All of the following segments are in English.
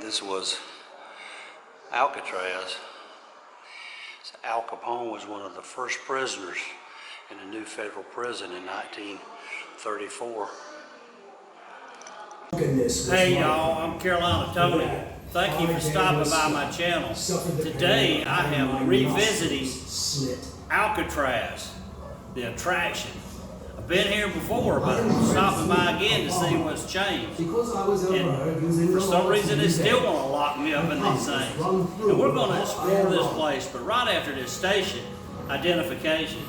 This was Alcatraz. Al Capone was one of the first prisoners in a new federal prison in 1934. Hey y'all, I'm Carolina Tony. Thank you for stopping by my channel. Today I am revisiting Alcatraz, the attraction. I've been here before, but I'm stopping by again to see what's changed. And for some reason they still want to lock me up in these things. And we're going to explore this place, but right after this station identification.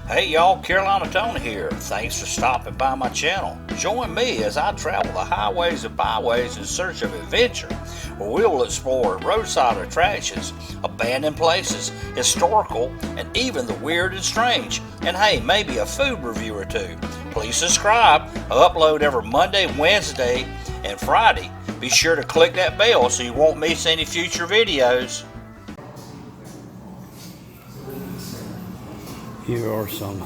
Hey y'all, Carolina Tony here. Thanks for stopping by my channel. Join me as I travel the highways and byways in search of adventure, where we will explore roadside attractions, abandoned places, historical, and even the weird and strange. And hey, maybe a food review or two. Please subscribe. I upload every Monday, Wednesday, and Friday. Be sure to click that bell so you won't miss any future videos. Here are some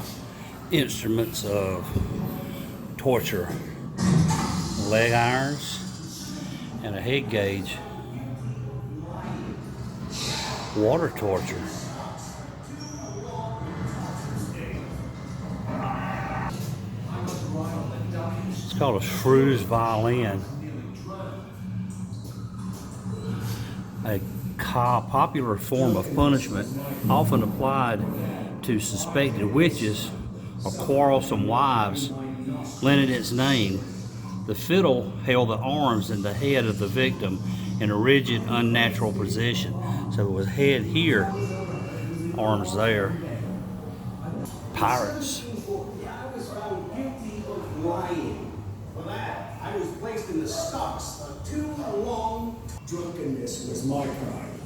instruments of torture. Leg irons and a head gauge. Water torture. It's called a shrew's violin. A popular form of punishment, often applied to suspected witches or quarrelsome wives, lending its name. The fiddle held the arms and the head of the victim in a rigid, unnatural position. So it was head here, arms there. Pirates. I was found guilty of lying. For that, I was placed in the stocks for too long. Drunkenness was my crime.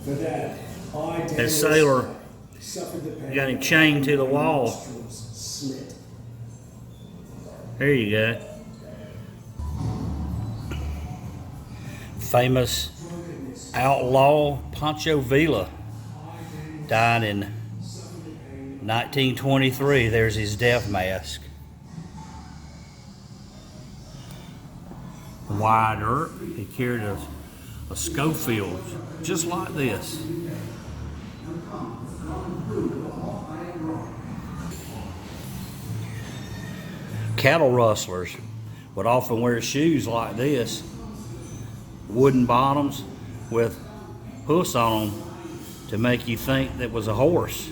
For that, That sailor got him chained to the wall. There you go. Famous outlaw Pancho Villa died in 1923. There's his death mask. Wide Earp, he carried a Schofield just like this. Cattle rustlers would often wear shoes like this, wooden bottoms with hoofs on them to make you think that was a horse.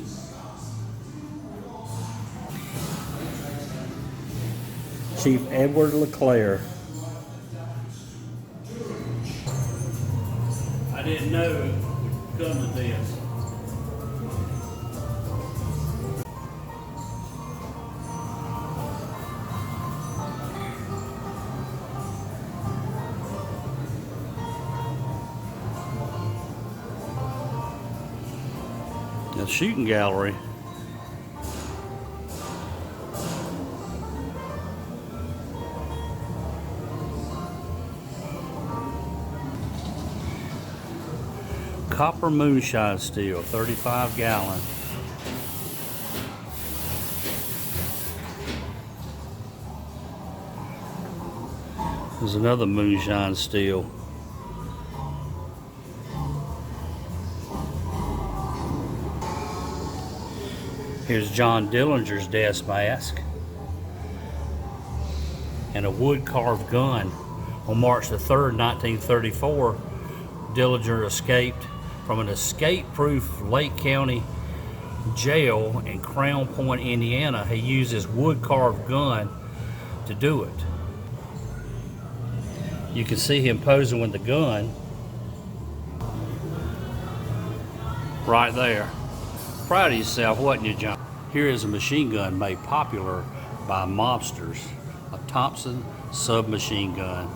Chief Edward LeClaire. I didn't know it would come to this. The shooting gallery. Copper moonshine still, 35 gallon. There's another moonshine still. Here's John Dillinger's death mask and a wood-carved gun. On March the 3rd, 1934, Dillinger escaped from an escape-proof Lake County jail in Crown Point, Indiana. He used his wood-carved gun to do it. You can see him posing with the gun right there. Proud of yourself, wasn't you, John? Here is a machine gun made popular by mobsters, a Thompson submachine gun.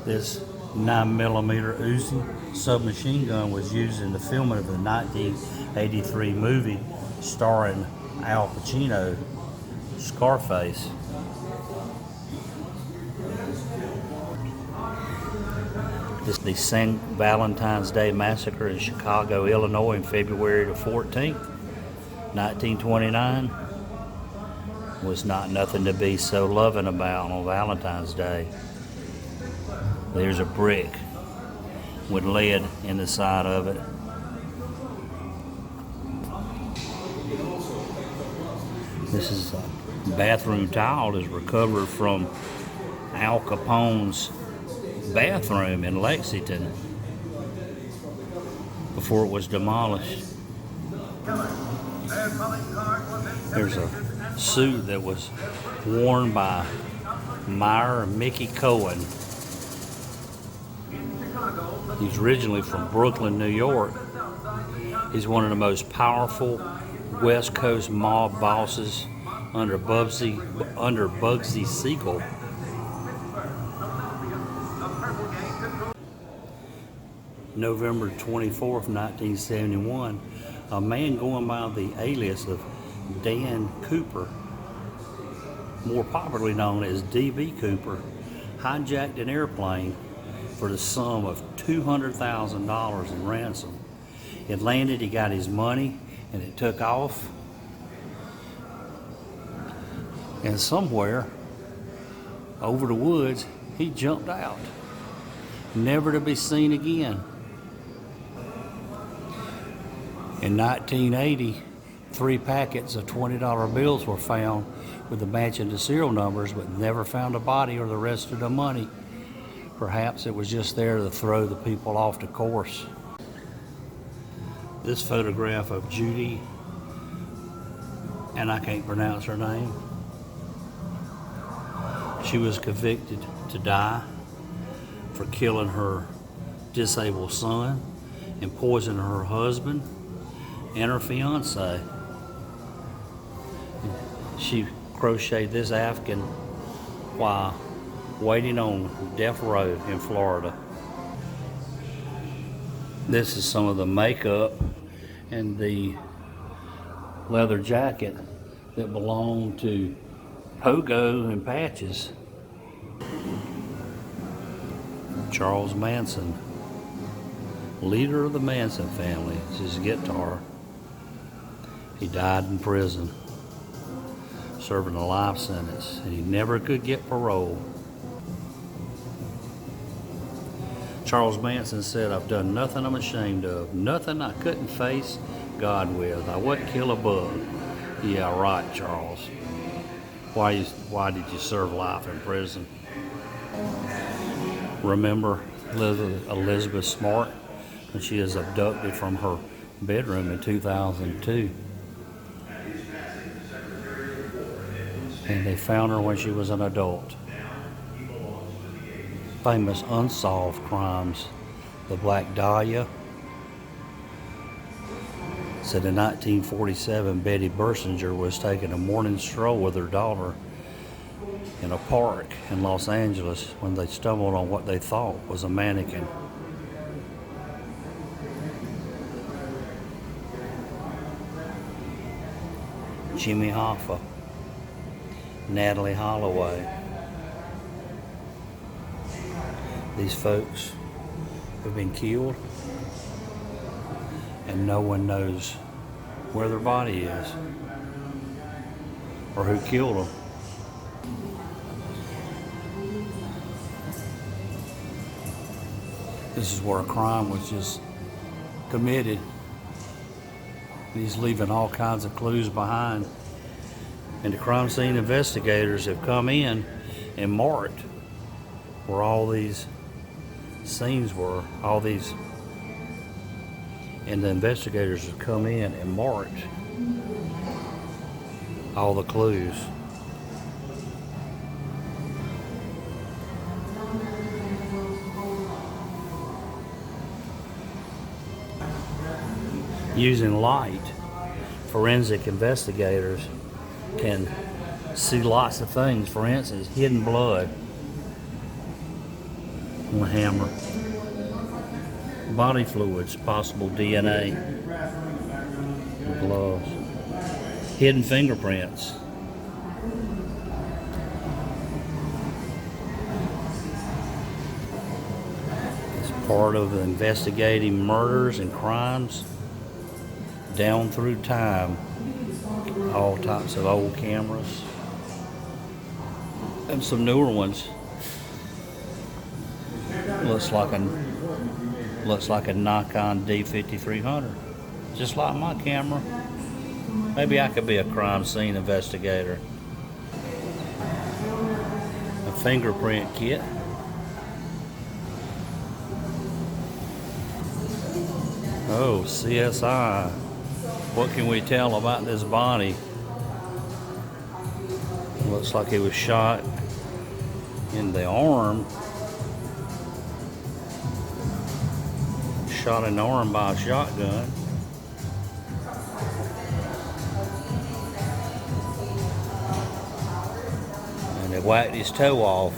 This 9mm Uzi submachine gun was used in the filming of the 1983 movie starring Al Pacino, Scarface. This is the St. Valentine's Day Massacre in Chicago, Illinois, in February the 14th, 1929. was not nothing to be so loving about on Valentine's Day. There's a brick with lead in the side of it. This is a bathroom tile is recovered from Al Capone's bathroom in Lexington before it was demolished. There's a suit that was worn by Meyer and Mickey Cohen. He's originally from Brooklyn, New York. He's one of the most powerful West Coast mob bosses under Bugsy Siegel. November 24th, 1971, a man going by the alias of Dan Cooper, more popularly known as D.B. Cooper, hijacked an airplane for the sum of $200,000 in ransom. It landed, he got his money, and it took off. And somewhere over the woods, he jumped out, never to be seen again. In 1980, 3 packets of $20 bills were found with the matching the serial numbers, but never found a body or the rest of the money. Perhaps it was just there to throw the people off the course. This photograph of Judy, and I can't pronounce her name. She was convicted to die for killing her disabled son and poisoning her husband and her fiance. She crocheted this Afghan while waiting on death row in Florida. This is some of the makeup and the leather jacket that belonged to Pogo and Patches. Charles Manson, leader of the Manson family, is his guitar. He died in prison, serving a life sentence, and he never could get parole. Charles Manson said, "I've done nothing I'm ashamed of, nothing I couldn't face God with. I wouldn't kill a bug." Yeah, right, Charles. Why did you serve life in prison? Remember Elizabeth Smart when she was abducted from her bedroom in 2002? And they found her when she was an adult. Famous unsolved crimes. The Black Dahlia. Said in 1947, Betty Bersinger was taking a morning stroll with her daughter in a park in Los Angeles when they stumbled on what they thought was a mannequin. Jimmy Hoffa, Natalie Holloway. These folks have been killed, and no one knows where their body is or who killed them. This is where a crime was just committed. He's leaving all kinds of clues behind. And the crime scene investigators have come in and marked where all these scenes were, and the investigators have come in and marked all the clues. Using light, forensic investigators can see lots of things. For instance, hidden blood on a hammer, body fluids, possible DNA, gloves, hidden fingerprints. It's part of investigating murders and crimes down through time. All types of old cameras, and some newer ones. Looks like a Nikon D5300, just like my camera. Maybe I could be a crime scene investigator. A fingerprint kit. Oh, CSI. What can we tell about this body? Looks like he was shot in the arm. Shot in the arm by a shotgun. And they whacked his toe off.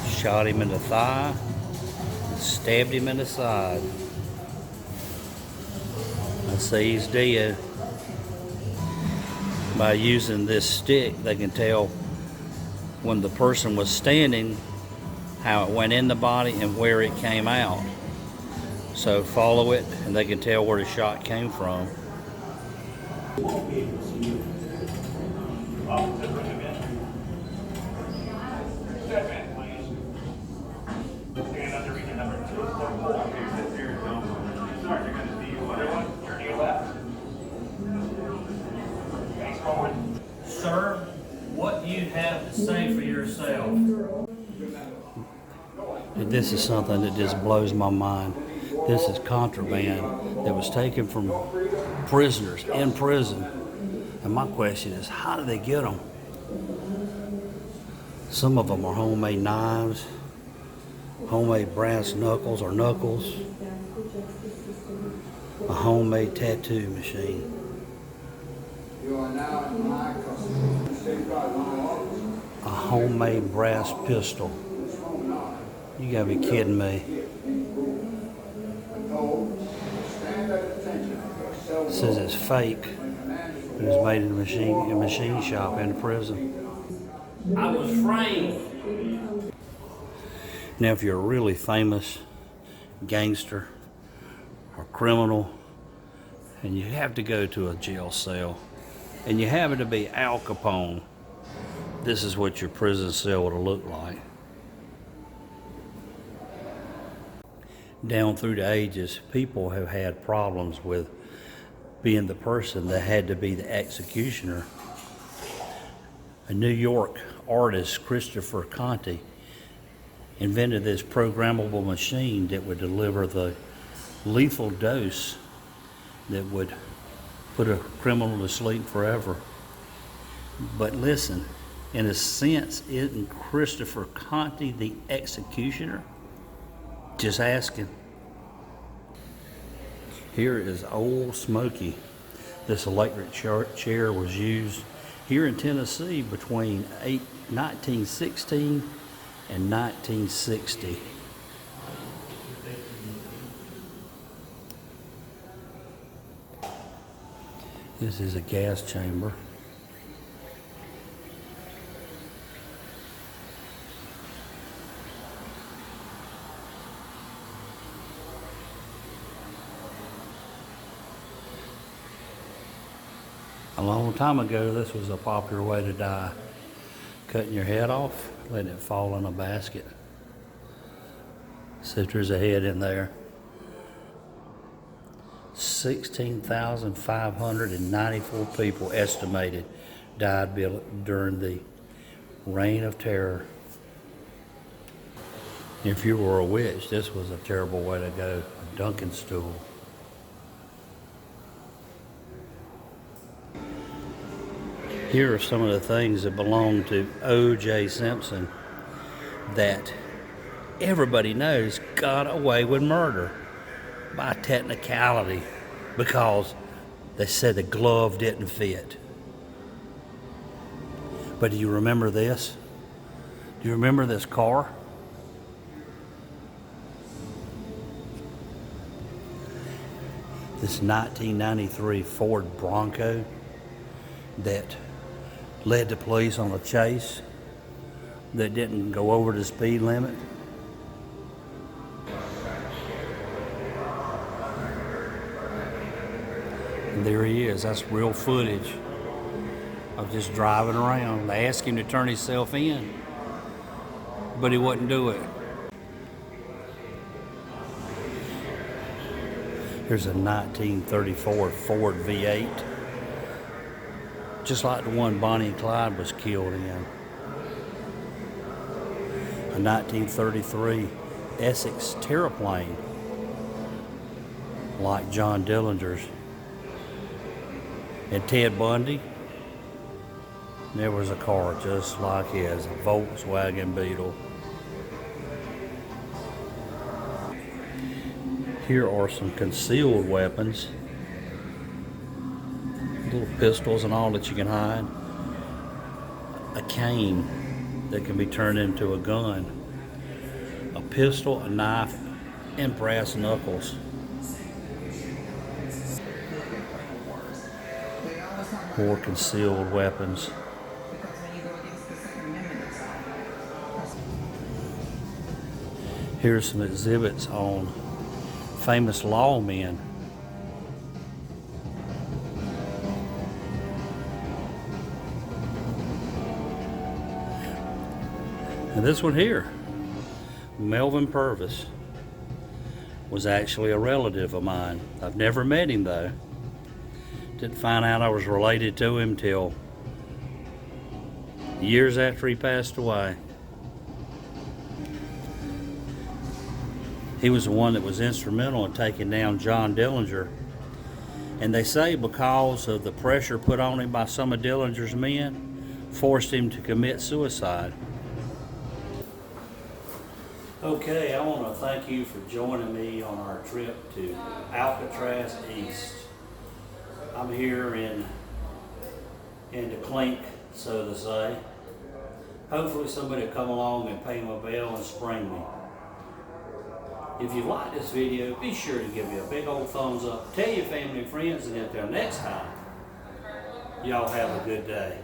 Shot him in the thigh and stabbed him in the side. I say he's dead. By using this stick, they can tell when the person was standing, how it went in the body and where it came out. So follow it and they can tell where the shot came from. Sir, what do you have to say for yourself? This is something that just blows my mind. This is contraband that was taken from prisoners in prison. And my question is, how do they get them? Some of them are homemade knives, homemade brass knuckles or knuckles, a homemade tattoo machine. A homemade brass pistol. You gotta be kidding me. It says it's fake. It was made in a machine shop in the prison. I was framed. Now, if you're a really famous gangster or criminal and you have to go to a jail cell and you happen to be Al Capone, this is what your prison cell would have looked like. Down through the ages, people have had problems with being the person that had to be the executioner. A New York artist, Christopher Conti, invented this programmable machine that would deliver the lethal dose that would put a criminal to sleep forever. But listen, in a sense, isn't Christopher Conti the executioner? Just asking. Here is Old Smoky. This electric chair was used here in Tennessee between 1916 and 1960. This is a gas chamber. A long time ago, this was a popular way to die. Cutting your head off, letting it fall in a basket. See if there's a head in there. 16,594 people estimated died during the Reign of Terror. If you were a witch, this was a terrible way to go. A Duncan stool. Here are some of the things that belong to O.J. Simpson that everybody knows got away with murder by technicality because they said the glove didn't fit. But do you remember this? Do you remember this car? This 1993 Ford Bronco that led the police on a chase that didn't go over the speed limit. There he is. That's real footage of just driving around. They asked him to turn himself in, but he wouldn't do it. Here's a 1934 Ford V8, just like the one Bonnie and Clyde was killed in. A 1933 Essex Terraplane, like John Dillinger's. And Ted Bundy, there was a car just like his, a Volkswagen Beetle. Here are some concealed weapons, little pistols and all that you can hide. A cane that can be turned into a gun. A pistol, a knife, and brass knuckles. More concealed weapons. Here's some exhibits on famous lawmen. And this one here, Melvin Purvis, was actually a relative of mine. I've never met him though. Didn't find out I was related to him till years after he passed away. He was the one that was instrumental in taking down John Dillinger. And they say because of the pressure put on him by some of Dillinger's men, forced him to commit suicide. Okay, I want to thank you for joining me on our trip to Alcatraz East. I'm here in the clink, so to say. Hopefully somebody will come along and pay my bell and spring me. If you like this video, be sure to give me a big old thumbs up. Tell your family and friends, and until next time, y'all have a good day.